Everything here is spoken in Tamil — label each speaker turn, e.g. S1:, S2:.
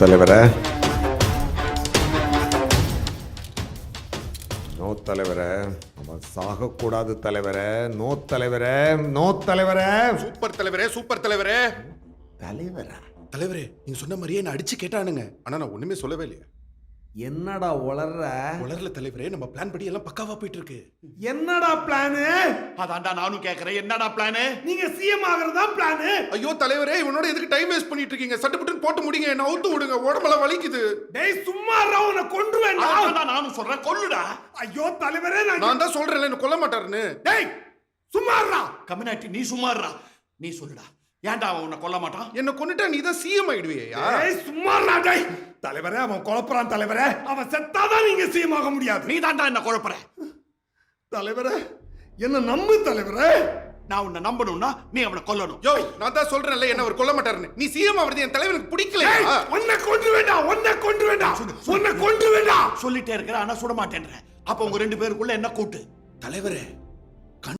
S1: தலைவரே, நோ தலைவரே, அவன் சாகக்கூடாது தலைவரே. நோ தலைவரே, நோ தலைவரே.
S2: சூப்பர் தலைவரே, சூப்பர் தலைவரே.
S1: தலைவரா?
S2: தலைவரே, நீங்க சொன்ன மாதிரியே நான் அடிச்சு கேட்டானுங்க. ஆனா நான் ஒண்ணுமே சொல்லவே இல்லையா.
S1: என்னடா உளர்ற?
S2: வளரல தலைவரே, நம்ம பிளான் படி எல்லாம் பக்காவா போயிட்டு இருக்கு.
S1: என்னடா பிளானு?
S2: அதான்டா நானும் கேக்குறேன், என்னடா பிளானு?
S1: நீங்க சிஎம் ஆகிறதா பிளானு?
S2: ஐயோ தலைவரே, இவனோட எதுக்கு டைம் வேஸ்ட் பண்ணிட்டு இருக்கீங்க? சட்டுப்பட்டு போட்டு முடிங்க, என்ன அவுத்து விடுங்க, உடம்பெல்லாம் வலிக்குது.
S1: டேய் சும்மா இருடா, உன்னை கொன்றுவேன்டா.
S2: அதான் நானும் சொல்றேன், கொல்லுடா.
S1: ஐயோ தலைவரே,
S2: நான் தான் சொல்றேன்ல, என்ன கொல்ல மாட்டாருன்னு.
S1: டேய் சும்மா இருடா.
S3: கம்யூனிட்டி நீ சும்மா இருடா. நீ சொல்லுடா, ஏன்டா அவன் உன்னை கொல்ல மாட்டான்?
S2: என்ன கொன்னுட்டா நீ தான் சிஎம் ஆயிடுவியா?
S1: டேய் சும்மா இருடா. டேய் தலைவரே, அவன் குழப்பறான் தலைவரே. அவன் செத்தாதான் நீங்க சிஎம் ஆக முடியாது.
S3: நீ தான்டா என்ன குழப்பற.
S1: தலைவரே, என்ன நம்பு தலைவரே.
S3: நான் உன்னை நம்பணும்னா நீ அவனை கொல்லணும்.
S2: யோ, நான் தான் சொல்றேன்ல, என்ன அவர் கொல்ல மாட்டாருன்னு. நீ சிஎம் ஆவறது என் தலைவனுக்கு பிடிக்கல.
S1: உன்னை கொன்று வேண்டாம், உன்னை கொன்று வேண்டாம், உன்னை கொன்று வேண்டாம்.
S3: சொல்லிட்டே இருக்கிற, ஆனா சுட மாட்டேன்ற. அப்ப உங்க ரெண்டு பேருக்குள்ள என்ன கூட்டு?
S2: தலைவரே,